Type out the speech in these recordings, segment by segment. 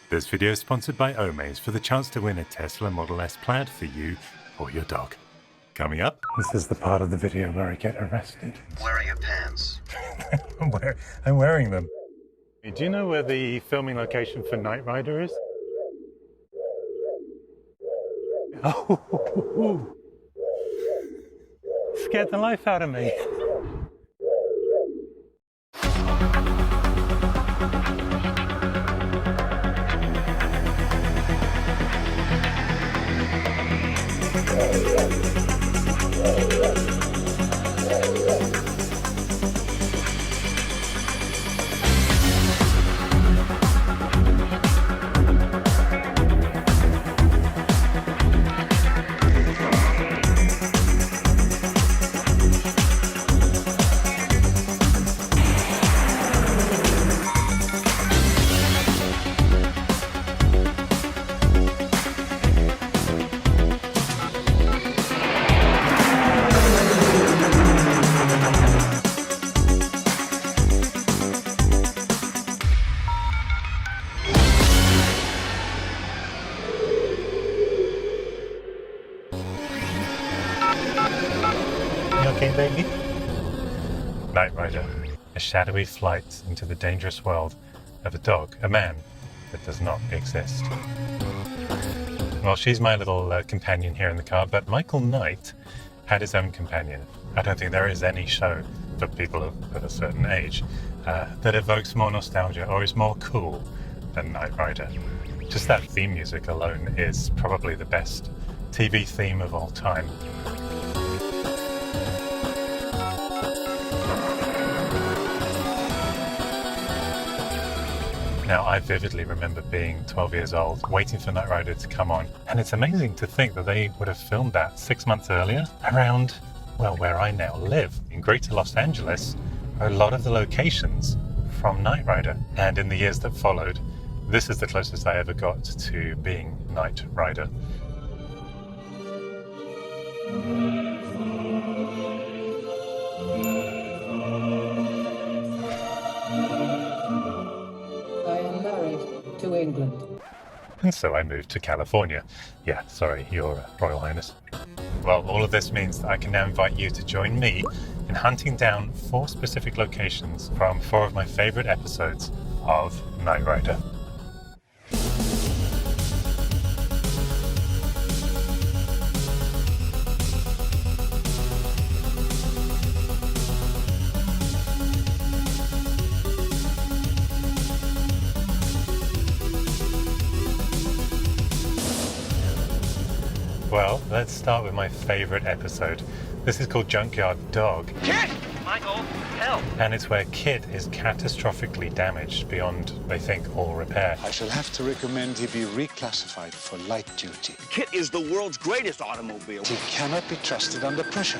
This video is sponsored by Omaze for the chance to win a Tesla Model S Plaid for you or your dog. Coming up, this is the part of the video where I get arrested. Where are your pants? I'm wearing them. Do you know where the filming location for Knight Rider is? Oh, scared the life out of me. Okay, baby? Knight Rider, a shadowy flight into the dangerous world of a dog, a man that does not exist. Well, she's my little companion here in the car, but Michael Knight had his own companion. I don't think there is any show for people of a certain age that evokes more nostalgia or is more cool than Knight Rider. Just that theme music alone is probably the best TV theme of all time. Now, I vividly remember being 12 years old, waiting for Knight Rider to come on, and it's amazing to think that they would have filmed that 6 months earlier around, well, where I now live. In Greater Los Angeles are a lot of the locations from Knight Rider, and in the years that followed, this is the closest I ever got to being Knight Rider. To England. And so I moved to California. Yeah, sorry, Your Royal Highness. Well, all of this means that I can now invite you to join me in hunting down 4 specific locations from 4 of my favourite episodes of Knight Rider. Well, let's start with my favourite episode. This is called Junkyard Dog. KITT! Michael, help! And it's where KITT is catastrophically damaged beyond, they think, all repair. I shall have to recommend he be reclassified for light duty. KITT is the world's greatest automobile. He cannot be trusted under pressure.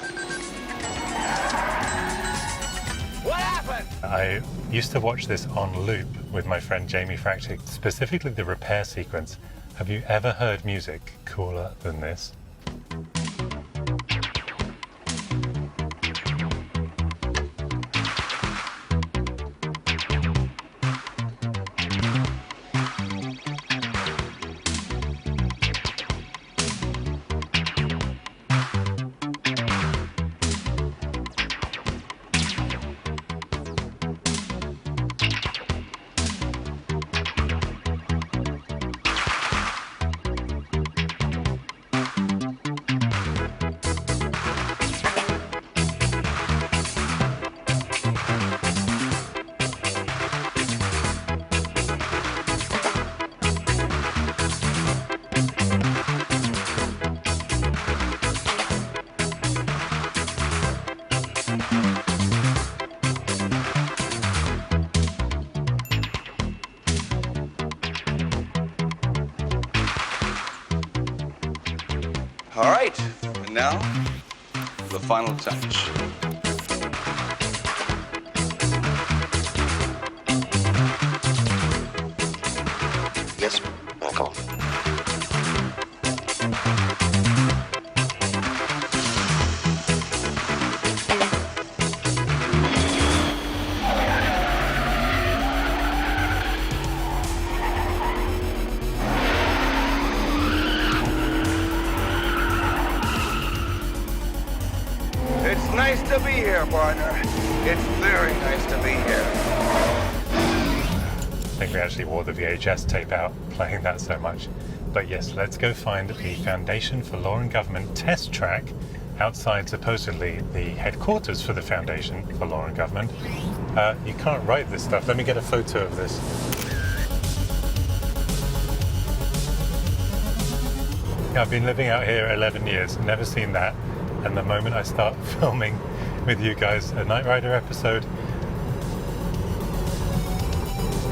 What happened? I used to watch this on loop with my friend Jamie Fractic, specifically the repair sequence. Have you ever heard music cooler than this? All right, and now, the final touch. Yes, Michael. to be here, partner. It's very nice to be here. I think we actually wore the VHS tape out playing that so much. But yes, let's go find the Foundation for Law and Government test track outside supposedly the headquarters for the Foundation for Law and Government. You can't write this stuff. Let me get a photo of this. Yeah, I've been living out here 11 years, never seen that. And the moment I start filming with you guys a Knight Rider episode,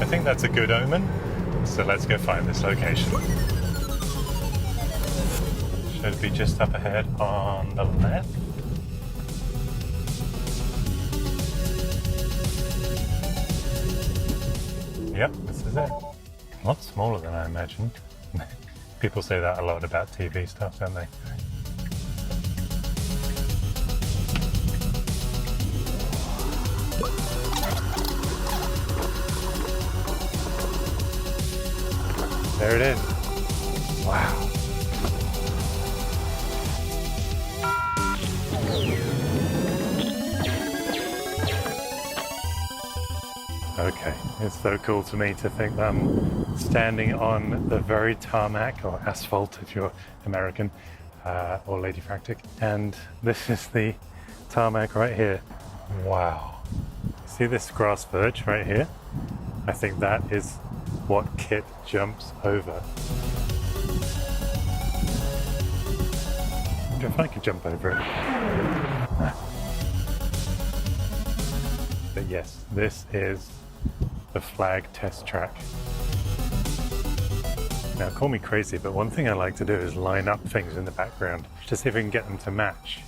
I think that's a good omen. So let's go find this location. Should be just up ahead on the left. Yep, this is it. A lot smaller than I imagined. People say that a lot about TV stuff, don't they? There it is. Wow. Okay, it's so cool to me to think that I'm standing on the very tarmac, or asphalt if you're American, or Ladyfractic, and this is the tarmac right here. Wow. See this grass verge right here? I think that is what KITT jumps over. I wonder if I could jump over it. But yes, this is the flag test track. Now call me crazy, but one thing I like to do is line up things in the background to see if we can get them to match.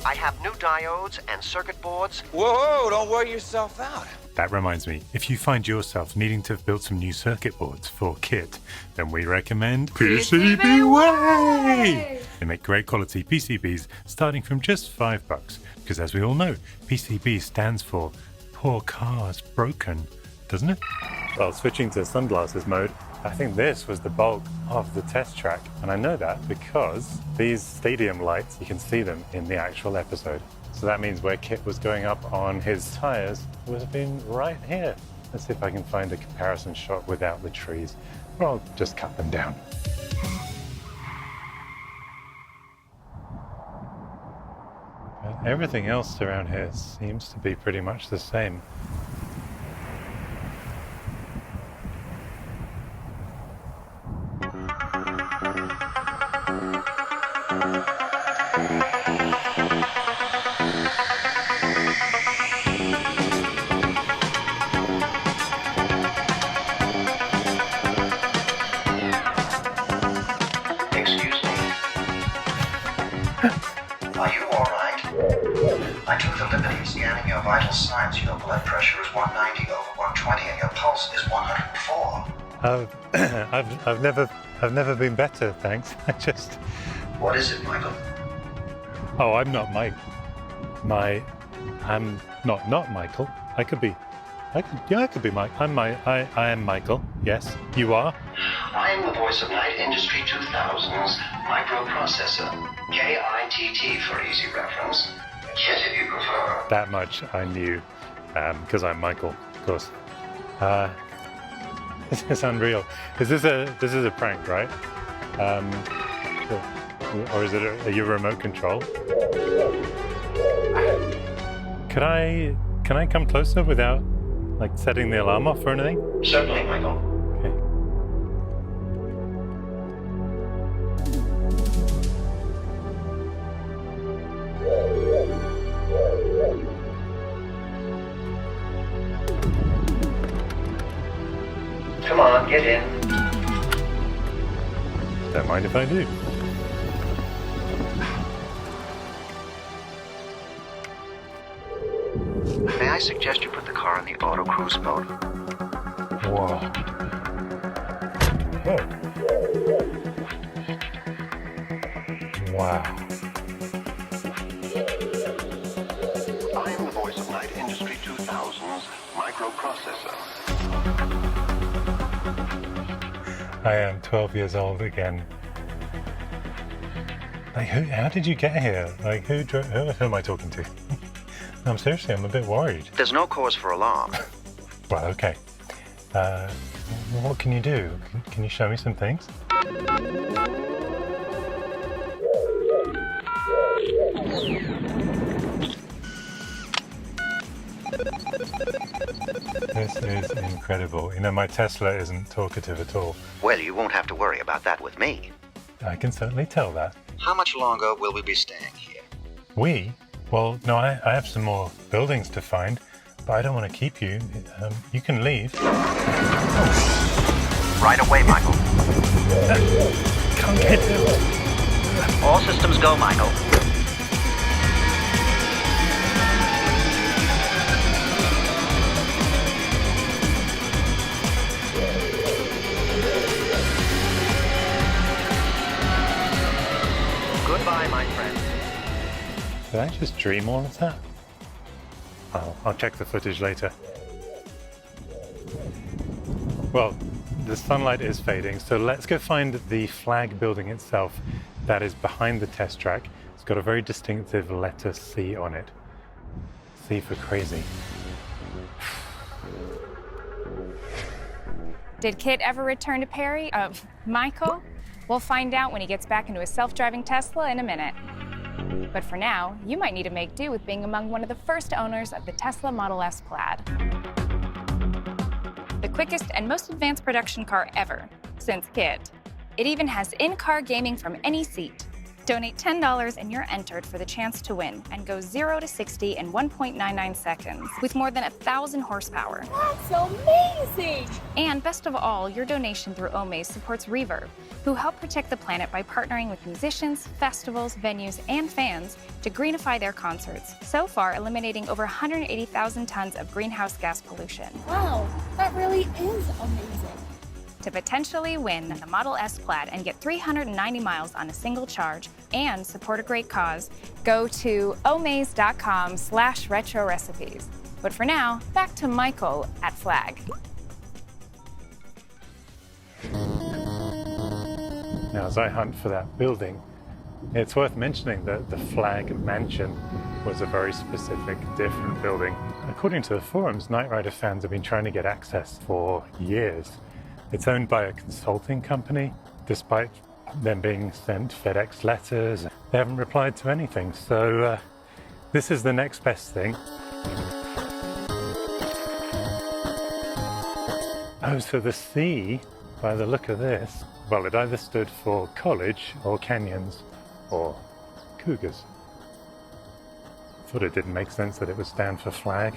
I have new diodes and circuit boards. Whoa, don't wear yourself out. That reminds me, if you find yourself needing to build some new circuit boards for KITT, then we recommend PCBWay! They make great quality PCBs starting from just $5, because as we all know, PCB stands for Poor Cars Broken, doesn't it? Well, switching to sunglasses mode, I think this was the bulk of the test track, and I know that because these stadium lights, you can see them in the actual episode. So that means where KITT was going up on his tires would have been right here. Let's see if I can find a comparison shot without the trees, or I'll just cut them down. But everything else around here seems to be pretty much the same. Are you all right? I took the liberty of scanning your vital signs. Your blood pressure is 190 over 120 and your pulse is 104. I've never been better, thanks. What is it, Michael? Oh, I'm not Mike. I'm not Michael. I could be Mike. I am Michael. Yes, you are. I am the voice of Knight Industry 2000's microprocessor. KITT for easy reference. KITT if you prefer. That much I knew, because I'm Michael, of course. This is unreal. This is a prank, right? Or is it your remote control? Can I come closer without like setting the alarm off or anything? Certainly, Michael. Okay. Come on, get in. Don't mind if I do. suggest you put the car in the auto cruise mode. Whoa. Whoa. Wow. I am the voice of Light Industry 2000's microprocessor. I am 12 years old again. Like, how did you get here? Like, who am I talking to? I'm seriously, I'm a bit worried. There's no cause for alarm. Well, okay. What can you do? Can you show me some things? This is incredible. You know, my Tesla isn't talkative at all. Well, you won't have to worry about that with me. I can certainly tell that. How much longer will we be staying here? We? Well, no, I have some more buildings to find, but I don't want to keep you. You can leave. Right away, Michael. Can't get it. All systems go, Michael. Goodbye, my friend. Did I just dream all of that? Oh, I'll check the footage later. Well, the sunlight is fading, so let's go find the flag building itself that is behind the test track. It's got a very distinctive letter C on it. C for crazy. Did KITT ever return to Perry? Michael? We'll find out when he gets back into his self-driving Tesla in a minute. But for now, you might need to make do with being among one of the first owners of the Tesla Model S Plaid. The quickest and most advanced production car ever, since KITT. It even has in-car gaming from any seat. Donate $10 and you're entered for the chance to win and go 0 to 60 in 1.99 seconds with more than 1,000 horsepower. That's amazing! And best of all, your donation through Omaze supports Reverb, who help protect the planet by partnering with musicians, festivals, venues, and fans to greenify their concerts, so far eliminating over 180,000 tons of greenhouse gas pollution. Wow, that really is amazing. To potentially win the Model S Plaid and get 390 miles on a single charge and support a great cause, go to omaze.com/retro-recipes. But for now, back to Michael at Flag. Now, as I hunt for that building, it's worth mentioning that the Flag Mansion was a very specific, different building. According to the forums, Knight Rider fans have been trying to get access for years. It's owned by a consulting company. Despite them being sent FedEx letters, they haven't replied to anything. So this is the next best thing. Oh, so the C, by the look of this, well, it either stood for college or canyons or cougars. Thought it didn't make sense that it would stand for flag.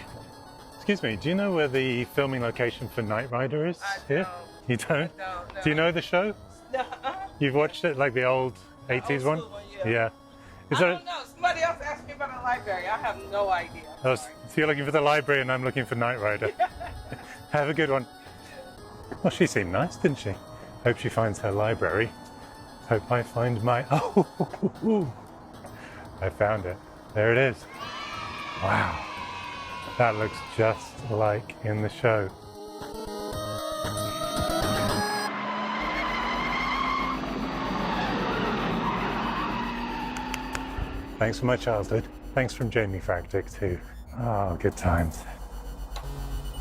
Excuse me, do you know where the filming location for Knight Rider is here? You don't? No. Do you know the show? No. You've watched it, like the old 80s one? Yeah. Is I there... don't know. Somebody else asked me about the library. I have no idea. Oh, so you're looking for the library and I'm looking for Knight Rider. Have a good one. Well, she seemed nice, didn't she? Hope she finds her library. Hope I find my... Oh, I found it. There it is. Wow. That looks just like in the show. Thanks for my childhood. Thanks from Jamie Fractic too. Oh, good times.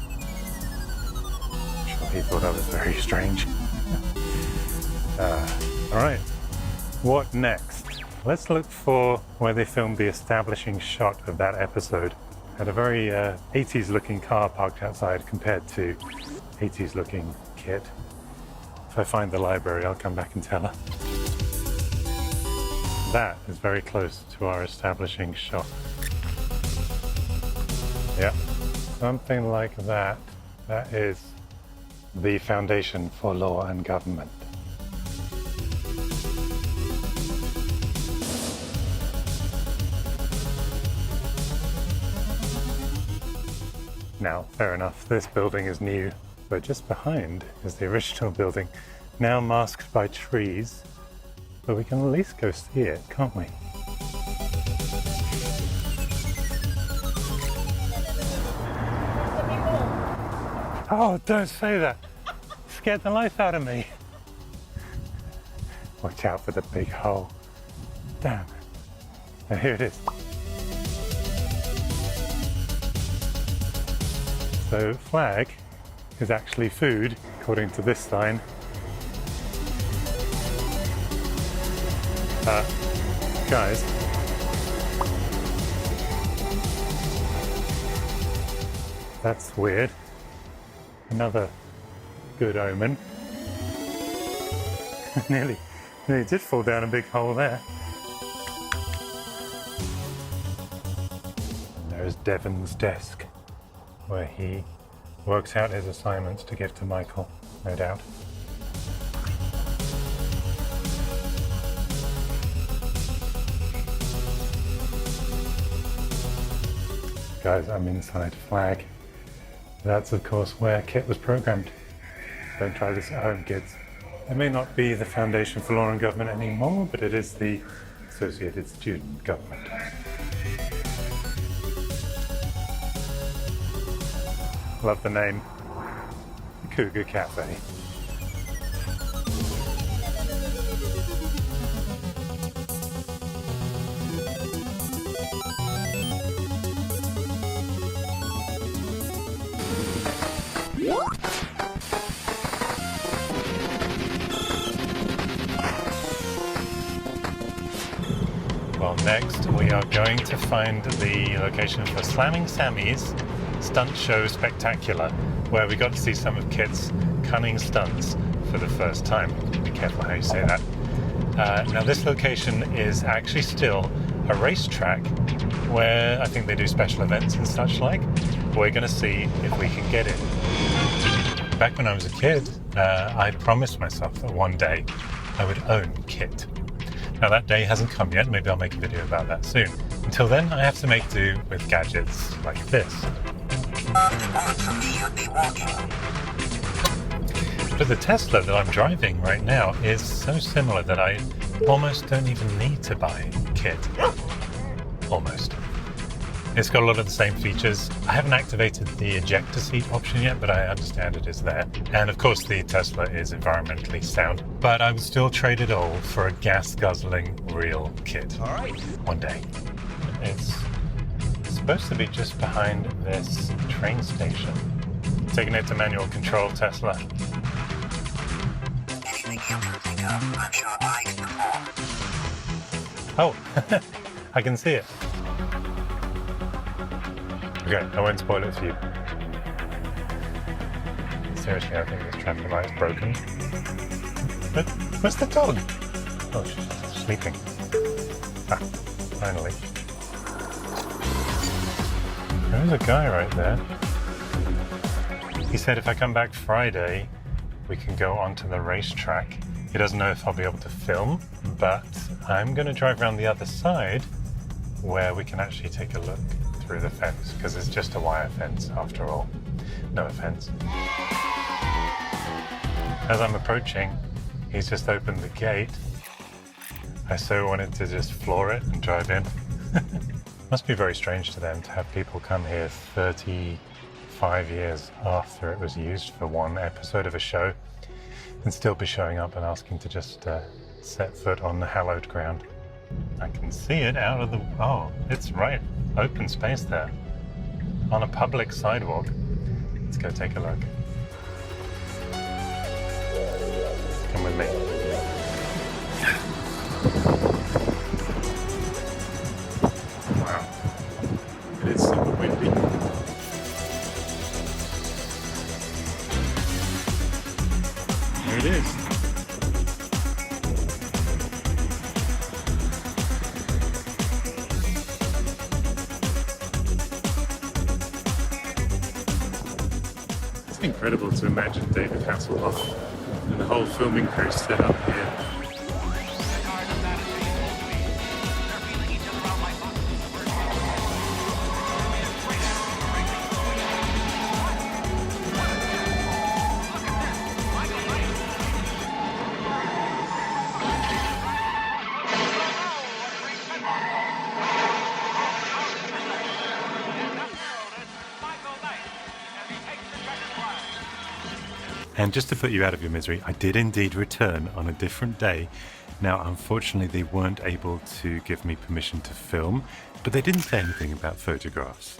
I'm sure he thought I was very strange. All right, what next? Let's look for where they filmed the establishing shot of that episode. Had a very 80s looking car parked outside compared to 80s looking KITT. If I find the library, I'll come back and tell her. That is very close to our establishing shot. Yeah, something like that. That is the Foundation for Law and Government. Now, fair enough, this building is new, but just behind is the original building, now masked by trees. But we can at least go see it, can't we? Oh, don't say that! Scared the life out of me. Watch out for the big hole. Damn. And here it is. So flag is actually food, according to this sign. Guys. That's weird. Another good omen. nearly did fall down a big hole there. There's Devon's desk, where he works out his assignments to give to Michael, no doubt. Guys, I'm inside flag. That's of course where KITT was programmed. Don't try this at home, kids. It may not be the Foundation for Law and Government anymore, but it is the Associated Student Government. Love the name. The Cougar Cafe. Well, next we are going to find the location for Slamming Sammy's Stunt Show Spectacular, where we got to see some of KITT's cunning stunts for the first time. Be careful how you say that. Now this location is actually still a racetrack where I think they do special events and such like. We're going to see if we can get in. Back when I was a kid, I promised myself that one day I would own KITT. Now that day hasn't come yet, maybe I'll make a video about that soon. Until then, I have to make do with gadgets like this. But the Tesla that I'm driving right now is so similar that I almost don't even need to buy KITT. Almost. It's got a lot of the same features. I haven't activated the ejector seat option yet, but I understand it is there. And of course the Tesla is environmentally sound, but I would still trade it all for a gas-guzzling real KITT. All right. One day. It's supposed to be just behind this train station. Taking it to manual control, Tesla. Anything you can think of, I'm sure I can perform. Oh, I can see it. Okay, I won't spoil it for you. Seriously, I think this traffic light is broken. But where's the dog? Oh, she's sleeping. Ah, finally. There's a guy right there. He said if I come back Friday, we can go onto the racetrack. He doesn't know if I'll be able to film, but I'm going to drive around the other side where we can actually take a look through the fence, because it's just a wire fence after all. No offense. As I'm approaching, he's just opened the gate. I so wanted to just floor it and drive in. Must be very strange to them to have people come here 35 years after it was used for one episode of a show and still be showing up and asking to just set foot on the hallowed ground. I can see it out of the... Oh, it's right. Open space there. On a public sidewalk. Let's go take a look. Come with me. Wow. It is super windy. There it is. Incredible to imagine David Hasselhoff and the whole filming crew set up here. And just to put you out of your misery, I did indeed return on a different day. Now, unfortunately, they weren't able to give me permission to film, but they didn't say anything about photographs.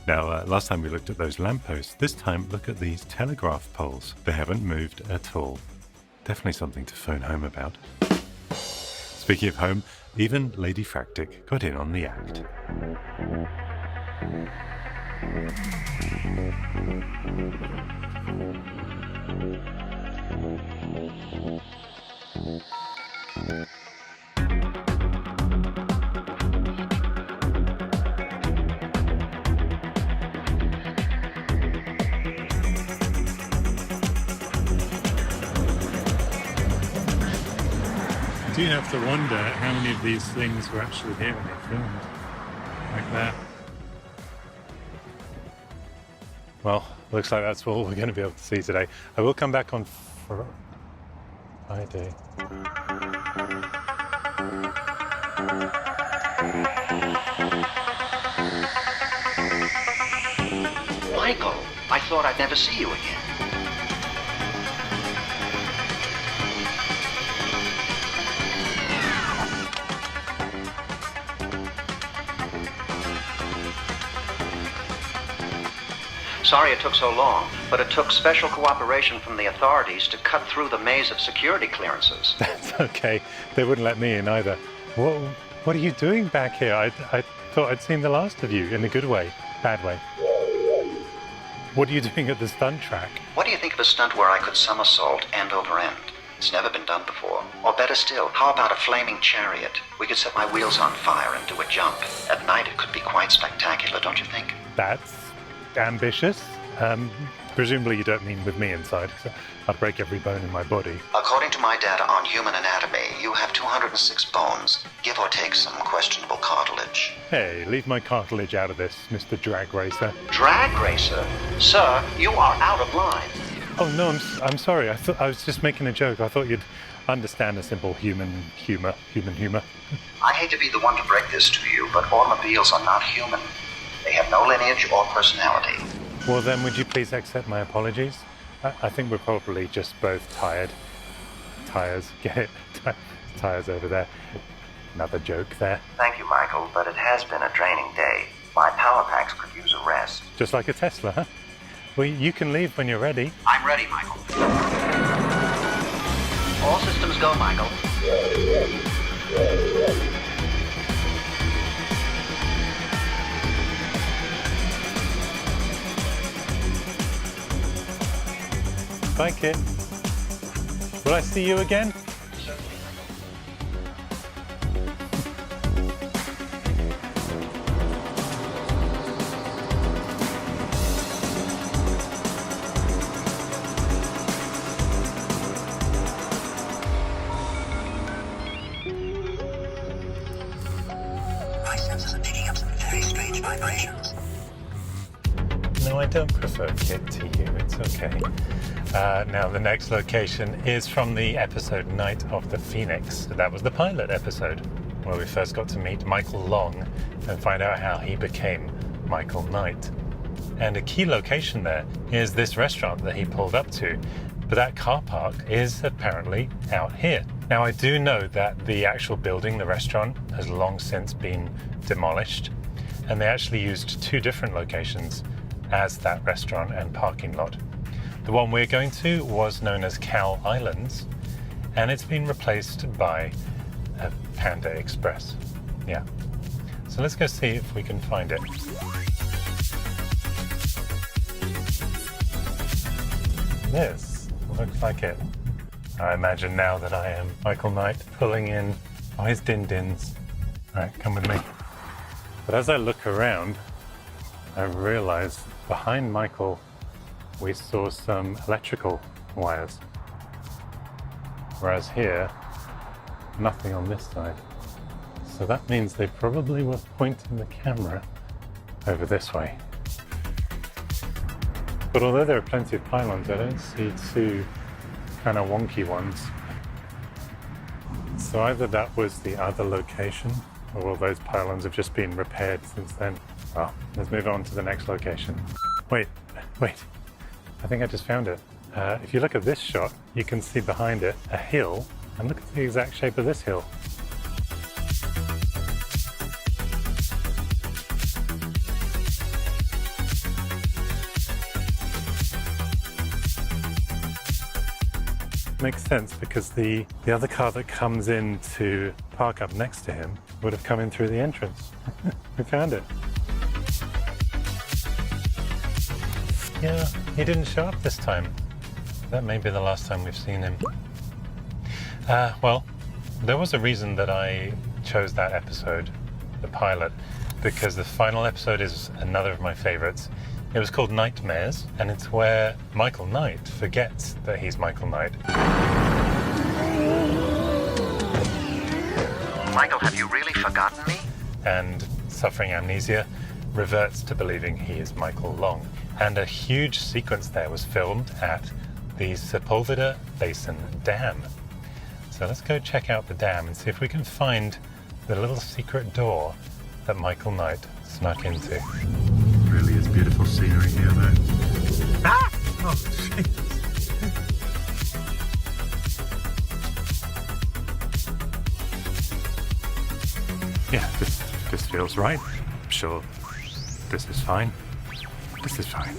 Now, last time we looked at those lampposts. This time, look at these telegraph poles. They haven't moved at all. Definitely something to phone home about. Speaking of home, even Ladyfractic got in on the act. I do have to wonder how many of these things were actually here when they filmed. Like that. Well, looks like that's all we're going to be able to see today. I will come back on Friday. Michael, I thought I'd never see you again. Sorry it took so long, but it took special cooperation from the authorities to cut through the maze of security clearances. That's okay. They wouldn't let me in either. What are you doing back here? I thought I'd seen the last of you, in a good way, bad way. What are you doing at the stunt track? What do you think of a stunt where I could somersault end over end? It's never been done before. Or better still, how about a flaming chariot? We could set my wheels on fire and do a jump. At night it could be quite spectacular, don't you think? That's ambitious. Presumably you don't mean with me inside, because I'd break every bone in my body. According to my data on human anatomy, you have 206 bones, give or take some questionable cartilage. Hey, leave my cartilage out of this, Mr. Drag Racer. Drag racer? Sir, you are out of line. Oh no, I'm sorry. I was just making a joke. I thought you'd understand a simple human humor. I hate to be the one to break this to you, but automobiles are not human. They have no lineage or personality. Well then, would you please accept my apologies? I think we're probably just both tired. Tires, get it? Tires over there. Another joke there. Thank you, Michael, but it has been a draining day. My power packs could use a rest. Just like a Tesla, huh? Well, you can leave when you're ready. I'm ready, Michael. All systems go, Michael. Bye, KITT. Will I see you again? My sensors are picking up some very strange vibrations. No, I don't prefer KITT to you. It's okay. Now, the next location is from the episode Night of the Phoenix. That was the pilot episode, where we first got to meet Michael Long and find out how he became Michael Knight. And a key location there is this restaurant that he pulled up to, but that car park is apparently out here. Now, I do know that the actual building, the restaurant, has long since been demolished, and they actually used two different locations as that restaurant and parking lot. The one we're going to was known as Cow Islands, and it's been replaced by a Panda Express. Yeah. So let's go see if we can find it. This looks like it. I imagine now that I am Michael Knight pulling in his din-dins. All right, come with me. But as I look around, I realize behind Michael we saw some electrical wires, whereas here, nothing on this side. So that means they probably were pointing the camera over this way. But although there are plenty of pylons, I don't see two kind of wonky ones. So either that was the other location, or all those pylons have just been repaired since then. Well, let's move on to the next location. Wait. I think I just found it. if you look at this shot, you can see behind it a hill, and look at the exact shape of this hill. Makes sense because the other car that comes in to park up next to him would have come in through the entrance. We found it. Yeah, he didn't show up this time. That may be the last time we've seen him. Well, there was a reason that I chose that episode, the pilot, because the final episode is another of my favorites. It was called Nightmares, and it's where Michael Knight forgets that he's Michael Knight. Michael, have you really forgotten me? And, suffering amnesia, reverts to believing he is Michael Long. And a huge sequence there was filmed at the Sepulveda Basin Dam. So let's go check out the dam and see if we can find the little secret door that Michael Knight snuck into. Really is beautiful scenery here, though. Ah! Oh, shit. Yeah, this feels right. I'm sure this is fine. This is fine.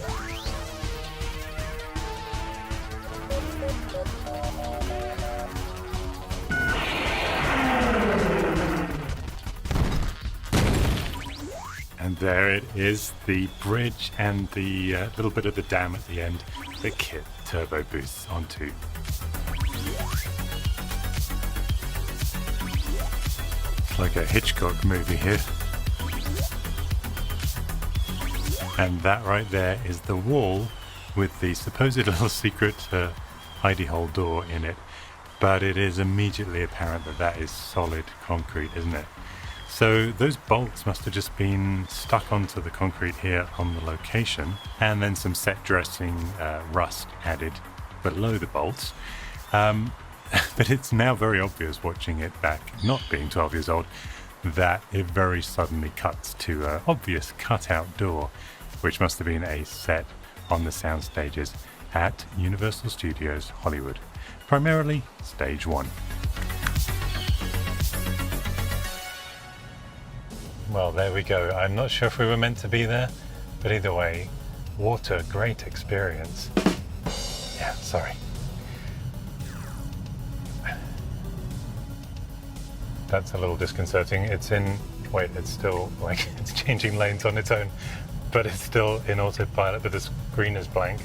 And there it is, the bridge and the little bit of the dam at the end that KITT turbo boosts onto. It's like a Hitchcock movie here. And that right there is the wall with the supposed little secret hidey hole door in it. But it is immediately apparent that that is solid concrete, isn't it? So those bolts must have just been stuck onto the concrete here on the location, and then some set dressing rust added below the bolts. But it's now very obvious watching it back, not being 12 years old, that it very suddenly cuts to an obvious cutout door, which must have been a set on the sound stages at Universal Studios Hollywood, primarily Stage 1. Well, there we go. I'm not sure if we were meant to be there, but either way, what a great experience. Yeah, sorry. That's a little disconcerting. It's still, like, it's changing lanes on its own, but it's still in autopilot, but the screen is blank.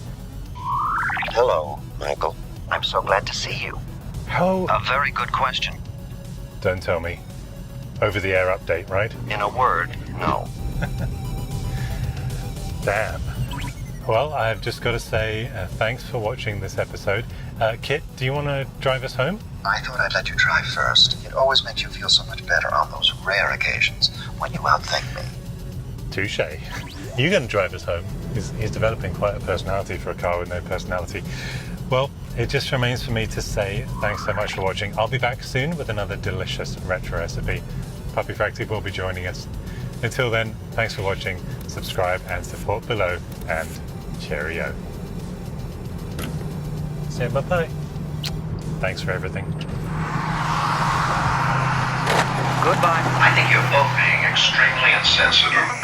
Hello, Michael. I'm so glad to see you. How? A very good question. Don't tell me. Over-the-air update, right? In a word, no. Damn. Well, I've just got to say thanks for watching this episode. KITT, do you want to drive us home? I thought I'd let you drive first. It always makes you feel so much better on those rare occasions when you outthink me. Touche. You're going to drive us home. He's developing quite a personality for a car with no personality. Well, it just remains for me to say thanks so much for watching. I'll be back soon with another delicious retro recipe. Puppyfractic will be joining us. Until then, thanks for watching, subscribe and support below, and cheerio. Say bye-bye. Thanks for everything. Goodbye. I think you're both being extremely insensitive.